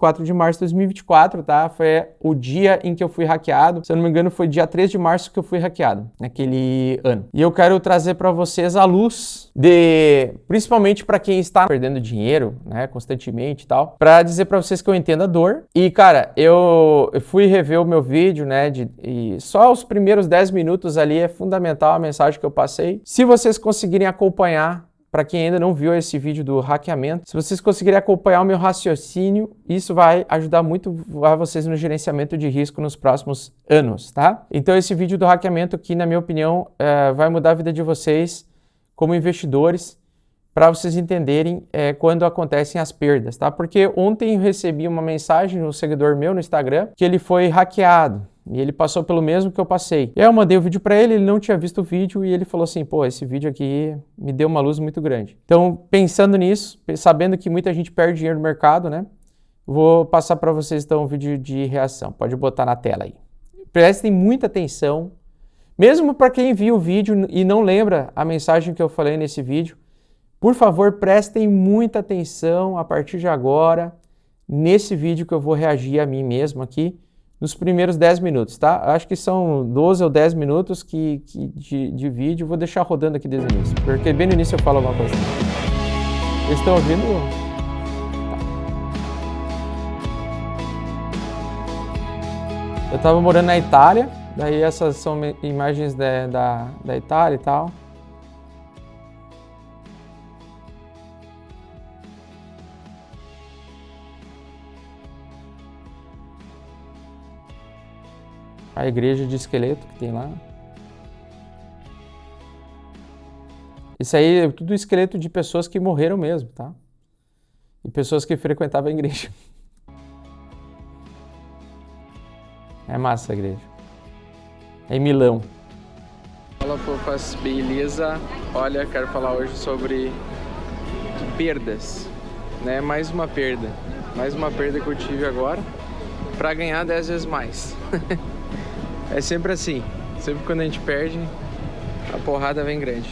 24 de março de 2024, tá? Foi o dia em que eu fui hackeado. Se eu não me engano, foi dia 3 de março que eu fui hackeado, naquele ano. E eu quero trazer para vocês a luz principalmente para quem está perdendo dinheiro, né, constantemente e tal, para dizer para vocês que eu entendo a dor. E, cara, eu fui rever o meu vídeo, né, e só os primeiros 10 minutos ali é fundamental a mensagem que eu passei. Se vocês conseguirem acompanhar, para quem ainda não viu esse vídeo do hackeamento, se vocês conseguirem acompanhar o meu raciocínio, isso vai ajudar muito a vocês no gerenciamento de risco nos próximos anos, tá? Então esse vídeo do hackeamento aqui, na minha opinião, vai mudar a vida de vocês como investidores, para vocês entenderem quando acontecem as perdas, tá? Porque ontem eu recebi uma mensagem de um seguidor meu no Instagram que ele foi hackeado. E ele passou pelo mesmo que eu passei. E aí eu mandei o vídeo para ele, ele não tinha visto o vídeo e ele falou assim, pô, esse vídeo aqui me deu uma luz muito grande. Então, pensando nisso, sabendo que muita gente perde dinheiro no mercado, né? Vou passar para vocês então um vídeo de reação. Pode botar na tela aí. Prestem muita atenção. Mesmo para quem viu o vídeo e não lembra a mensagem que eu falei nesse vídeo, por favor, prestem muita atenção a partir de agora, nesse vídeo que eu vou reagir a mim mesmo aqui, nos primeiros 10 minutos, tá? Acho que são 12 ou 10 minutos de vídeo. Vou deixar rodando aqui desde o início, porque bem no início eu falo alguma coisa. Vocês estão ouvindo? Tá. Eu estava morando na Itália, daí essas são imagens da Itália e tal. A igreja de esqueleto que tem lá. Isso aí é tudo esqueleto de pessoas que morreram mesmo, tá? E pessoas que frequentavam a igreja. É massa a igreja. É em Milão. Fala, fofas, beleza? Olha, quero falar hoje sobre perdas, né? Mais uma perda que eu tive agora para ganhar 10 vezes mais. É sempre assim, sempre quando a gente perde, a porrada vem grande.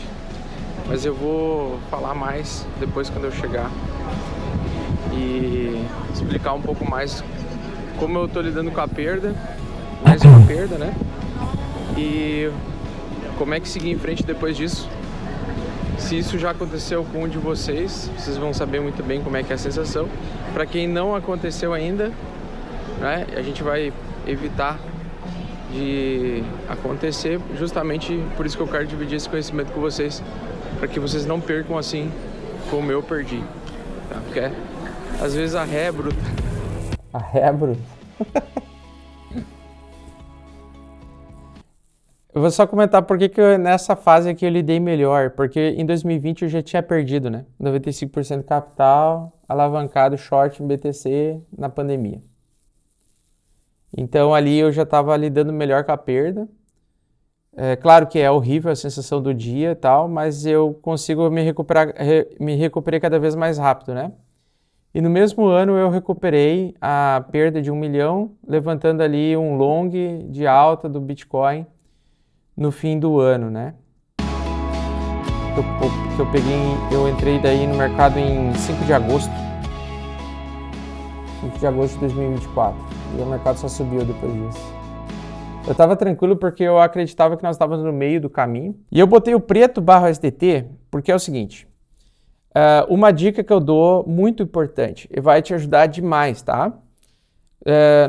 Mas eu vou falar mais depois quando eu chegar e explicar um pouco mais como eu tô lidando com a perda, mais uma perda, né? E como é que seguir em frente depois disso. Se isso já aconteceu com um de vocês, vocês vão saber muito bem como é que é a sensação. Para quem não aconteceu ainda, né, a gente vai evitar de acontecer, justamente por isso que eu quero dividir esse conhecimento com vocês, para que vocês não percam assim como eu perdi, tá? Porque às vezes a ré é bruta. A ré é bruta. Eu vou só comentar por que nessa fase aqui eu lidei melhor, porque em 2020 eu já tinha perdido, né? 95% do capital, alavancado short em BTC na pandemia. Então ali eu já estava lidando melhor com a perda. É claro que é horrível a sensação do dia e tal, mas eu consigo me recuperei cada vez mais rápido, né? E no mesmo ano eu recuperei a perda de 1 milhão, levantando ali um long de alta do Bitcoin no fim do ano, né? Eu entrei daí no mercado em 5 de agosto. 5 de agosto de 2024. E o mercado só subiu depois disso. Eu estava tranquilo porque eu acreditava que nós estávamos no meio do caminho. E eu botei o preto /SDT porque é o seguinte. Uma dica que eu dou muito importante e vai te ajudar demais, tá?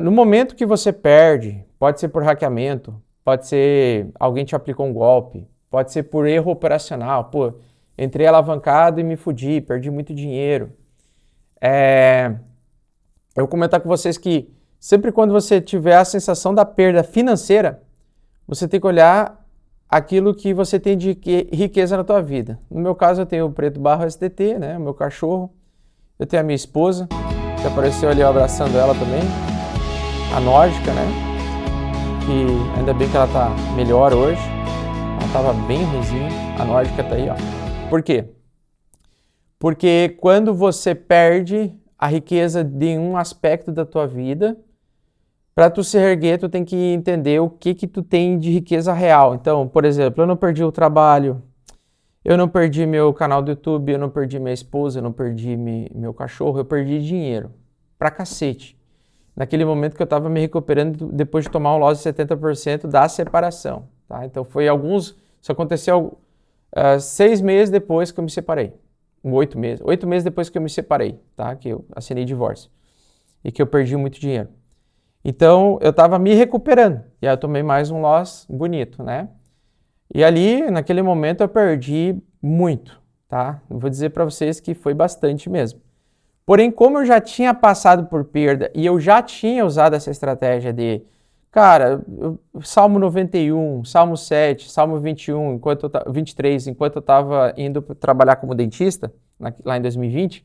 No momento que você perde, pode ser por hackeamento, pode ser alguém te aplicou um golpe, pode ser por erro operacional. Pô, entrei alavancado e me fudi, perdi muito dinheiro. Eu vou comentar com vocês que sempre quando você tiver a sensação da perda financeira, você tem que olhar aquilo que você tem de riqueza na tua vida. No meu caso, eu tenho o preto /SDT, né? O meu cachorro. Eu tenho a minha esposa, que apareceu ali abraçando ela também. A nórdica, né? Que ainda bem que ela tá melhor hoje. Ela tava bem ruimzinha. A nórdica tá aí, ó. Por quê? Porque quando você perde a riqueza de um aspecto da tua vida, para tu se erguer, tu tem que entender o que tu tem de riqueza real. Então, por exemplo, eu não perdi o trabalho, eu não perdi meu canal do YouTube, eu não perdi minha esposa, eu não perdi meu cachorro, eu perdi dinheiro. pra cacete. Naquele momento que eu estava me recuperando depois de tomar um loss de 70% da separação, tá? Então isso aconteceu 6 meses depois que eu me separei. 8 meses. 8 meses depois que eu me separei, tá? Que eu assinei divórcio. E que eu perdi muito dinheiro. Então, eu estava me recuperando. E aí eu tomei mais um loss bonito, né? E ali, naquele momento, eu perdi muito, tá? Eu vou dizer para vocês que foi bastante mesmo. Porém, como eu já tinha passado por perda e eu já tinha usado essa estratégia de, cara, Salmo 91, Salmo 7, Salmo 21, 23, enquanto eu estava indo trabalhar como dentista, lá em 2020,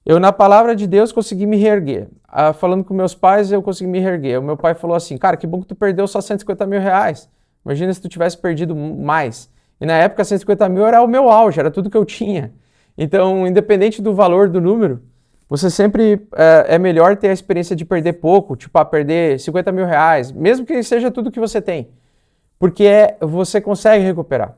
eu, na palavra de Deus, consegui me reerguer. Falando com meus pais, eu consegui me reerguer. O meu pai falou assim, cara, que bom que tu perdeu só 150 mil reais. Imagina se tu tivesse perdido mais. E na época, 150 mil era o meu auge, era tudo que eu tinha. Então, independente do valor do número, você sempre é melhor ter a experiência de perder pouco, tipo, perder 50 mil reais, mesmo que seja tudo que você tem. Porque você consegue recuperar.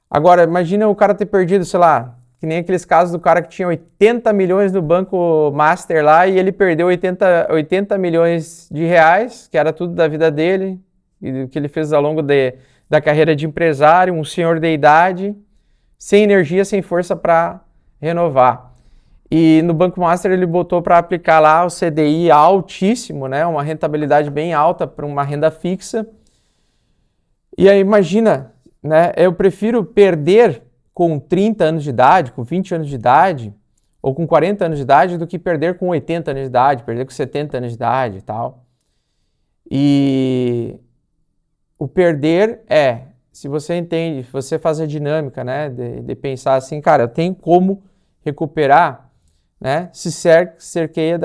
Agora, imagina o cara ter perdido, sei lá, que nem aqueles casos do cara que tinha 80 milhões no Banco Master lá e ele perdeu 80 milhões de reais, que era tudo da vida dele, e que ele fez ao longo da carreira de empresário, um senhor de idade, sem energia, sem força para renovar. E no Banco Master ele botou para aplicar lá o CDI altíssimo, né? Uma rentabilidade bem alta para uma renda fixa. E aí imagina, né? Eu prefiro perder com 30 anos de idade, com 20 anos de idade, ou com 40 anos de idade, do que perder com 80 anos de idade, perder com 70 anos de idade e tal. E o perder se você entende, se você faz a dinâmica, né, de pensar assim, cara, eu tenho como recuperar, né, se cerque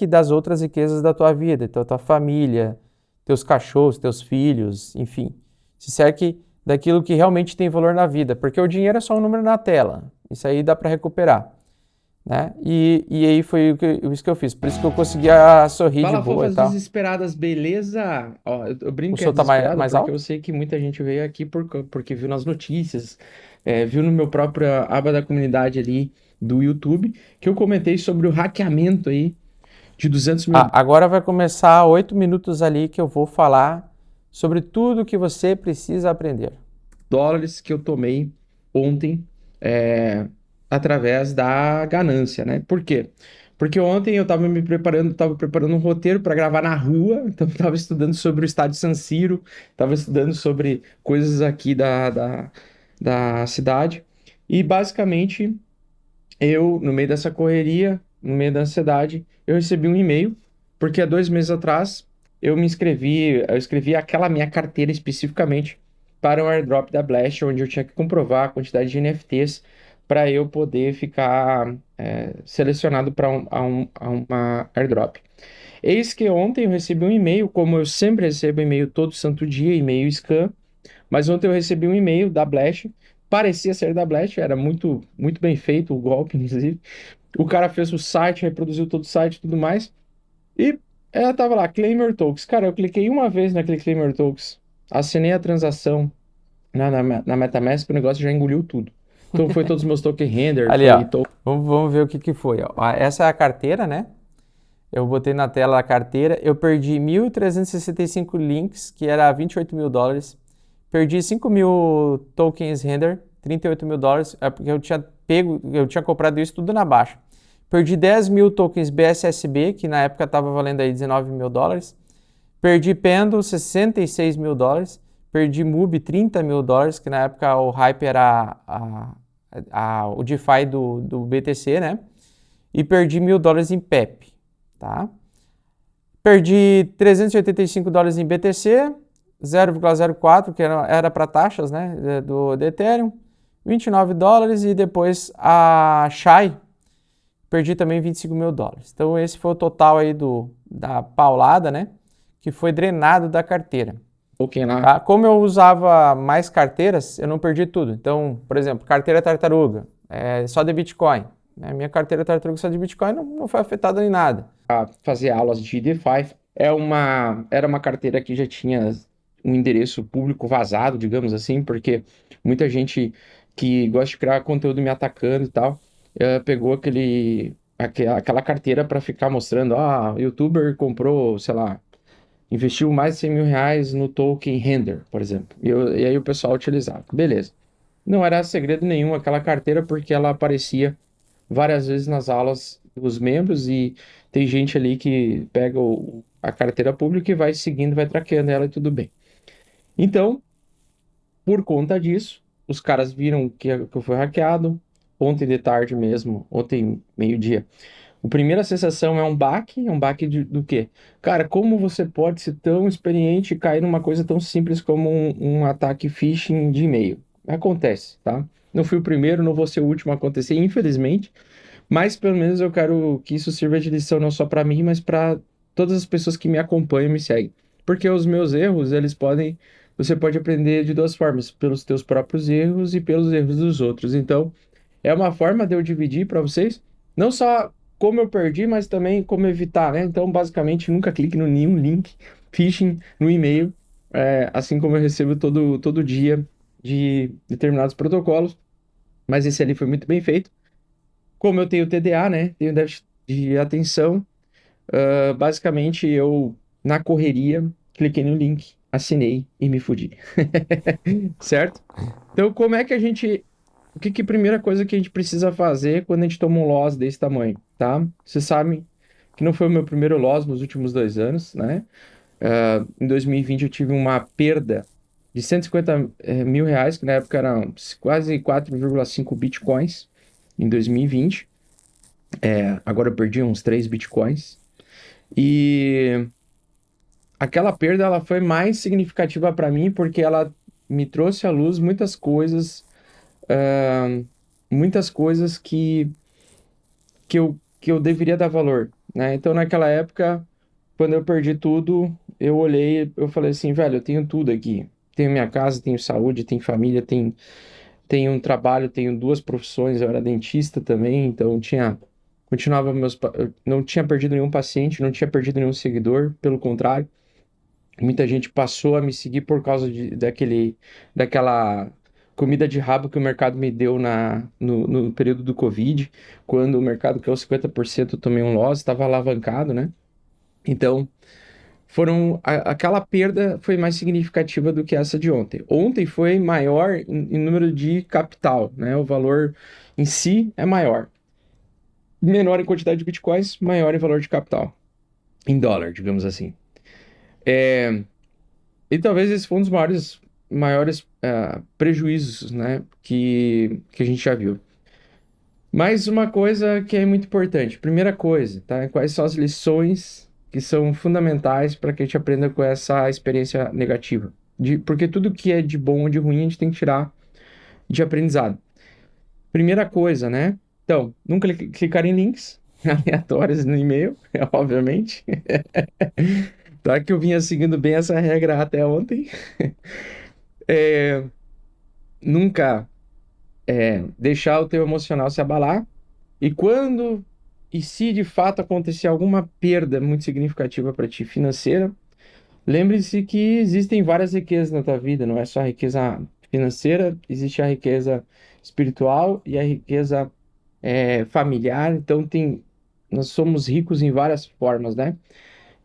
das outras riquezas da tua vida, então tua família, teus cachorros, teus filhos, enfim, se cerque daquilo que realmente tem valor na vida, porque o dinheiro é só um número na tela, isso aí dá para recuperar, né? E aí foi isso que eu fiz, por isso que eu conseguia sorrir de boa e tal. Desesperadas, beleza? Ó, eu brinco O que é som tá desesperado mais porque alto? eu sei que muita gente veio aqui porque viu nas notícias, viu no meu próprio aba da comunidade ali do YouTube, que eu comentei sobre o hackeamento aí de 200 mil Agora vai começar 8 minutos ali que eu vou falar sobre tudo que você precisa aprender. dólares que eu tomei ontem através da ganância, né? Por quê? Porque ontem eu estava estava preparando um roteiro para gravar na rua, então estava estudando sobre o estádio San Siro, estava estudando sobre coisas aqui da cidade, e basicamente eu, no meio dessa correria, no meio da ansiedade, eu recebi um e-mail, porque há 2 meses atrás eu escrevi aquela minha carteira especificamente para o airdrop da Blast, onde eu tinha que comprovar a quantidade de NFTs para eu poder ficar selecionado para uma airdrop. Eis que ontem eu recebi um e-mail, como eu sempre recebo e-mail todo santo dia, e-mail scam, mas ontem eu recebi um e-mail da Blast, parecia ser da Blast, era muito, muito bem feito o golpe, inclusive. O cara fez o site, reproduziu todo o site e tudo mais, e ela tava lá, Claim Your Tokens. Cara, eu cliquei uma vez naquele Claim Your Tokens, assinei a transação na MetaMask, o negócio já engoliu tudo. Então foi todos os meus token render, Ali, foi ó, token. vamos ver o que foi. Ó. Essa é a carteira, né? Eu botei na tela a carteira, eu perdi 1.365 links, que era 28 mil dólares. Perdi 5 mil tokens render, 38 mil dólares, porque eu tinha comprado isso tudo na baixa. Perdi 10 mil tokens BSSB, que na época estava valendo aí 19 mil dólares. Perdi Pendle, 66 mil dólares. Perdi MUBI, 30 mil dólares, que na época o hype era o DeFi do BTC, né? E perdi 1.000 dólares em PEP, tá? Perdi 385 dólares em BTC, 0,04, que era para taxas, né, do Ethereum, 29 dólares e depois a Shai, perdi também 25 mil dólares. Então esse foi o total aí da paulada, né, que foi drenado da carteira. Token lá. Tá? Como eu usava mais carteiras, eu não perdi tudo. Então, por exemplo, carteira Tartaruga, só de Bitcoin. Minha carteira Tartaruga só de Bitcoin não foi afetada em nada. A fazer aulas de DeFi. Era uma carteira que já tinha um endereço público vazado, digamos assim, porque muita gente que gosta de criar conteúdo me atacando e tal, pegou aquela carteira para ficar mostrando, o youtuber comprou, sei lá, investiu mais de 100 mil reais no token Render, por exemplo. E aí o pessoal utilizava. Beleza. Não era segredo nenhum aquela carteira, porque ela aparecia várias vezes nas aulas dos membros e tem gente ali que pega a carteira pública e vai seguindo, vai traqueando ela e tudo bem. Então, por conta disso, os caras viram que eu fui hackeado. Ontem de tarde mesmo, ontem meio-dia. A primeira sensação é um baque do quê? Cara, como você pode ser tão experiente e cair numa coisa tão simples como um ataque phishing de e-mail? Acontece, tá? Não fui o primeiro, não vou ser o último a acontecer, infelizmente, mas pelo menos eu quero que isso sirva de lição não só para mim, mas para todas as pessoas que me acompanham e me seguem. Porque os meus erros, você pode aprender de duas formas, pelos teus próprios erros e pelos erros dos outros. Então, é uma forma de eu dividir para vocês, não só como eu perdi, mas também como evitar, né? Então, basicamente, nunca clique no nenhum link phishing no e-mail, assim como eu recebo todo dia de determinados protocolos, mas esse ali foi muito bem feito. Como eu tenho TDA, né? Tenho déficit de atenção, basicamente eu, na correria, cliquei no link, assinei e me fudi. Certo? Então, o que a primeira coisa que a gente precisa fazer quando a gente toma um loss desse tamanho, tá? Vocês sabem que não foi o meu primeiro loss nos últimos 2 anos, né? Em 2020 eu tive uma perda de 150 mil reais, que na época eram quase 4,5 bitcoins em 2020. Agora eu perdi uns 3 bitcoins. E aquela perda ela foi mais significativa para mim porque ela me trouxe à luz ah, muitas coisas que eu deveria dar valor, né? Então, naquela época, quando eu perdi tudo, eu olhei, eu falei assim, velho, eu tenho tudo aqui. Tenho minha casa, tenho saúde, tenho família, tenho um trabalho, tenho 2 profissões, eu era dentista também, então eu não tinha perdido nenhum paciente, não tinha perdido nenhum seguidor, pelo contrário, muita gente passou a me seguir por causa daquela comida de rabo que o mercado me deu no período do Covid, quando o mercado caiu 50%, eu tomei um loss, estava alavancado, né? Então, aquela perda foi mais significativa do que essa de ontem. Ontem foi maior em número de capital, né? O valor em si é maior. Menor em quantidade de bitcoins, maior em valor de capital. Em dólar, digamos assim. E talvez esse foi um dos maiores prejuízos, né, que a gente já viu. Mas uma coisa que é muito importante. Primeira coisa, tá? Quais são as lições que são fundamentais para que a gente aprenda com essa experiência negativa? Porque tudo que é de bom ou de ruim a gente tem que tirar de aprendizado. Primeira coisa, né? Então, nunca clicar em links aleatórios no e-mail, obviamente. Tá? Que eu vinha seguindo bem essa regra até ontem. Nunca deixar o teu emocional se abalar. E se de fato acontecer alguma perda muito significativa para ti financeira, lembre-se que existem várias riquezas na tua vida, não é só a riqueza financeira, existe a riqueza espiritual e a riqueza familiar. Então nós somos ricos em várias formas, né?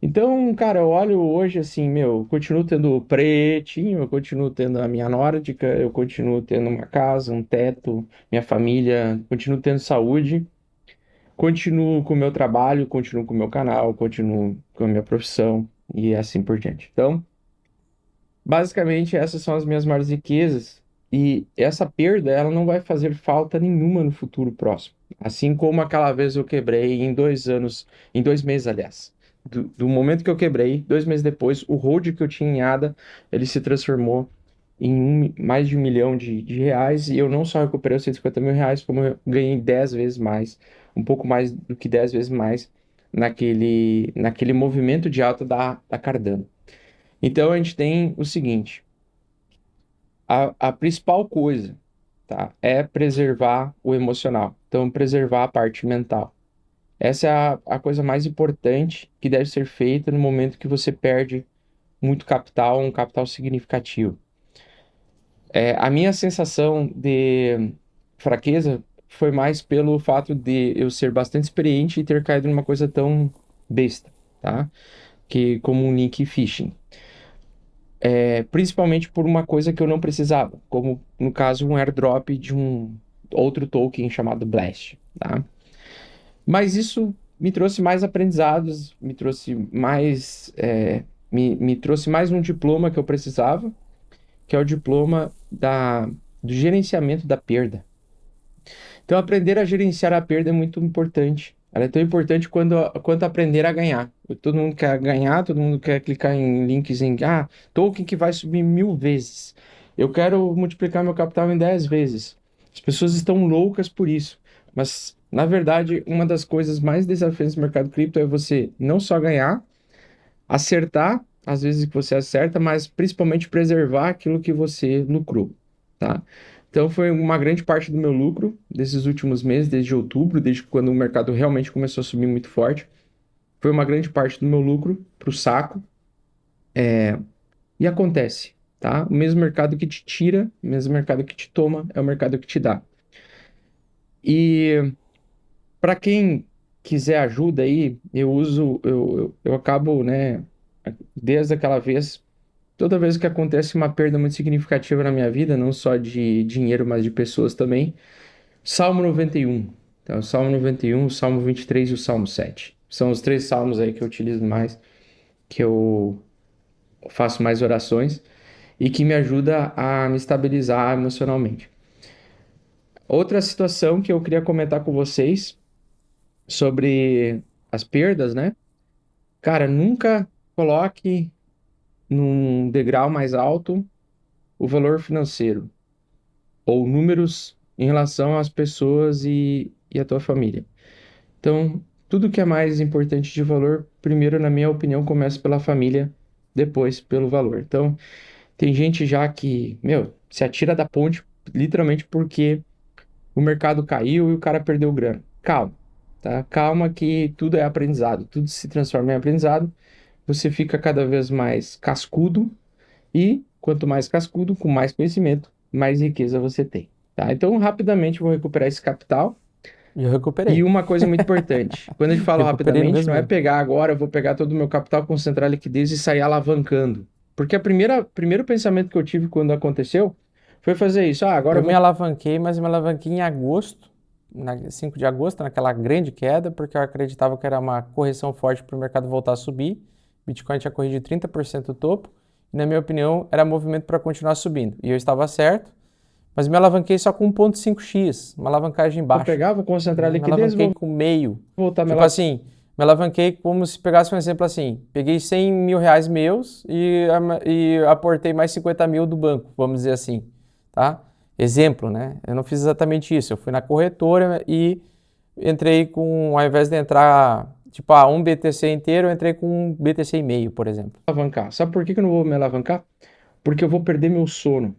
Então, cara, eu olho hoje assim, eu continuo tendo o pretinho, eu continuo tendo a minha nórdica, eu continuo tendo uma casa, um teto, minha família, continuo tendo saúde, continuo com o meu trabalho, continuo com o meu canal, continuo com a minha profissão e assim por diante. Então, basicamente, essas são as minhas maiores riquezas e essa perda, ela não vai fazer falta nenhuma no futuro próximo. Assim como aquela vez eu quebrei em 2 meses, aliás. Do momento que eu quebrei, 2 meses depois, o hold que eu tinha em ADA, ele se transformou em mais de 1 milhão de reais e eu não só recuperei os 150 mil reais, como eu ganhei 10 vezes mais, um pouco mais do que 10 vezes mais naquele movimento de alta da Cardano. Então a gente tem o seguinte, a principal coisa, tá, é preservar o emocional, então preservar a parte mental. Essa é a coisa mais importante que deve ser feita no momento que você perde muito capital, um capital significativo. A minha sensação de fraqueza foi mais pelo fato de eu ser bastante experiente e ter caído numa coisa tão besta, tá? Que como um nick phishing. Principalmente por uma coisa que eu não precisava, como no caso um airdrop de um outro token chamado Blast, tá? Mas isso me trouxe mais aprendizados, me trouxe mais, me trouxe mais um diploma que eu precisava, que é o diploma do gerenciamento da perda. Então, aprender a gerenciar a perda é muito importante. Ela é tão importante quanto aprender a ganhar. Todo mundo quer ganhar, todo mundo quer clicar em links em token que vai subir 1000 vezes. Eu quero multiplicar meu capital em 10 vezes. As pessoas estão loucas por isso. Mas, na verdade, uma das coisas mais desafiantes do mercado cripto é você não só ganhar, acertar, às vezes que você acerta, mas principalmente preservar aquilo que você lucrou, tá? Então foi uma grande parte do meu lucro desses últimos meses, desde outubro, desde quando o mercado realmente começou a subir muito forte. Foi uma grande parte do meu lucro pro saco. E acontece, tá? O mesmo mercado que te tira, o mesmo mercado que te toma, é o mercado que te dá. E para quem quiser ajuda aí, eu acabo, né, desde aquela vez, toda vez que acontece uma perda muito significativa na minha vida, não só de dinheiro, mas de pessoas também, Salmo 91. Então, o Salmo 91, o Salmo 23 e o Salmo 7. São os 3 salmos aí que eu utilizo mais, que eu faço mais orações e que me ajuda a me estabilizar emocionalmente. Outra situação que eu queria comentar com vocês sobre as perdas, né? Cara, nunca coloque num degrau mais alto o valor financeiro ou números em relação às pessoas e à tua família. Então, tudo que é mais importante de valor, primeiro, na minha opinião, começa pela família, depois pelo valor. Então, tem gente já que, se atira da ponte, literalmente porque o mercado caiu e o cara perdeu grana. Calma, tá? Calma que tudo é aprendizado, tudo se transforma em aprendizado. Você fica cada vez mais cascudo e quanto mais cascudo, com mais conhecimento, mais riqueza você tem, tá? Então, rapidamente vou recuperar esse capital. Eu E recuperei. uma coisa muito importante, quando a gente fala Recuperei no rapidamente, mesmo não é ano. pegar agora, eu vou pegar todo o meu capital, concentrar a liquidez e sair alavancando. Porque primeiro pensamento que eu tive quando aconteceu foi fazer isso. Agora Eu eu me vou alavanquei, mas eu me alavanquei em agosto, 5 de agosto, naquela grande queda, porque eu acreditava que era uma correção forte para o mercado voltar a subir. Bitcoin tinha corrigido 30% do topo, e na minha opinião era movimento para continuar subindo. E eu estava certo, mas me alavanquei só com 1,5x, uma alavancagem baixa. pegar, vou concentrar a Me liquidez, alavanquei vou com meio. voltar Tipo assim, me alavanquei como se pegasse um exemplo assim, peguei 100 mil reais meus e aportei mais 50 mil do banco, vamos dizer assim, tá? Exemplo, né? Eu não fiz exatamente isso, eu fui na corretora e entrei com, ao invés de entrar, tipo, um BTC inteiro, eu entrei com um BTC e meio, por exemplo. alavancar. Sabe por que que eu não vou me alavancar? Porque eu vou perder meu sono.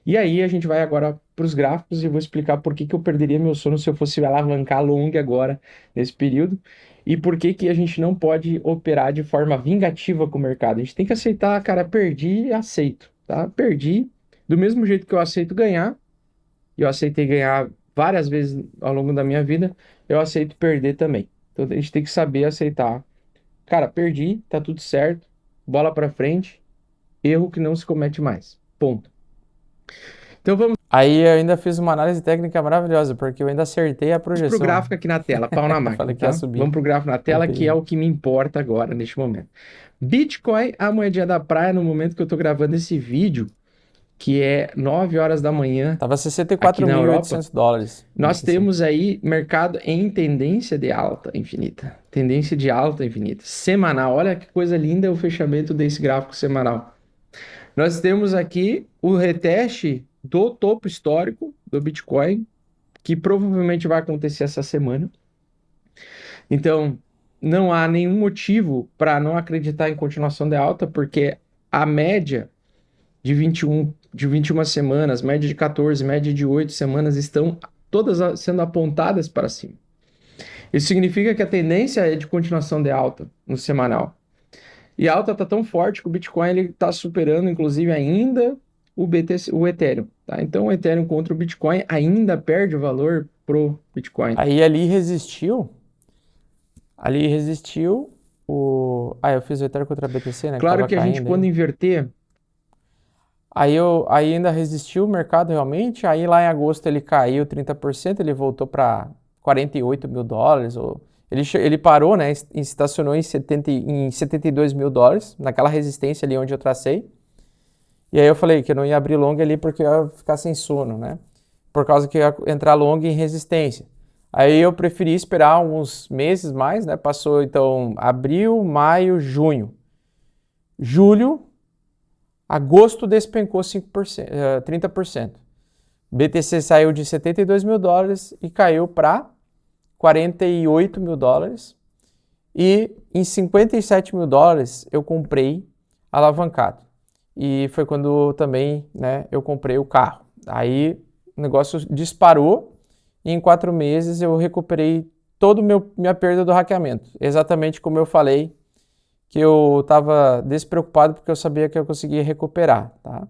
E aí a gente vai agora para os gráficos e vou explicar por que que eu perderia meu sono se eu fosse alavancar long agora nesse período e por que que a gente não pode operar de forma vingativa com o mercado. A gente tem que aceitar, cara, perdi e aceito, tá? Perdi do mesmo jeito que eu aceito ganhar, e eu aceitei ganhar várias vezes ao longo da minha vida, eu aceito perder também. Então a gente tem que saber aceitar. Cara, perdi, tá tudo certo, bola para frente, erro que não se comete mais. Ponto. Então vamos Aí eu ainda fiz uma análise técnica maravilhosa, porque eu ainda acertei a pro projeção. gráfico aqui na tela, pau na máquina, Falei que tá? ia subir. Vamos pro gráfico na tela, que é o que me importa agora, neste momento. Bitcoin, a moedinha da praia, no momento que eu tô gravando esse vídeo, que é 9 horas da manhã, Tava aqui na Europa, $64,800. nós temos aí mercado em tendência de alta infinita. Tendência de alta infinita. Semanal. Olha que coisa linda o fechamento desse gráfico semanal. Nós temos aqui o reteste do topo histórico do Bitcoin, que provavelmente vai acontecer essa semana. Então, não há nenhum motivo para não acreditar em continuação de alta, porque a média de 21 semanas, média de 14, média de 8 semanas estão todas sendo apontadas para cima. Isso significa que a tendência é de continuação de alta no semanal. E a alta está tão forte que o Bitcoin está superando, inclusive, ainda o Ethereum. Tá? Então, o Ethereum contra o Bitcoin ainda perde valor pro Bitcoin. Aí ali resistiu eu fiz o Ethereum contra a BTC, né? Claro tava que a gente, caindo quando ainda. inverter, Aí ainda resistiu o mercado realmente, aí lá em agosto ele caiu 30%, ele voltou para 48 mil dólares, ele parou, né, estacionou em 72 mil dólares, naquela resistência ali onde eu tracei, e aí eu falei que eu não ia abrir long ali porque eu ia ficar sem sono, né, por causa que eu ia entrar long em resistência. Aí eu preferi esperar uns meses mais, né, passou então abril, maio, junho, julho, agosto despencou 30%. BTC saiu de 72 mil dólares e caiu para 48 mil dólares. E em 57 mil dólares eu comprei alavancado. E foi quando também, né, eu comprei o carro. Aí o negócio disparou e em 4 meses eu recuperei toda minha perda do hackeamento. Exatamente como eu falei, que eu estava despreocupado porque eu sabia que eu conseguia recuperar, tá?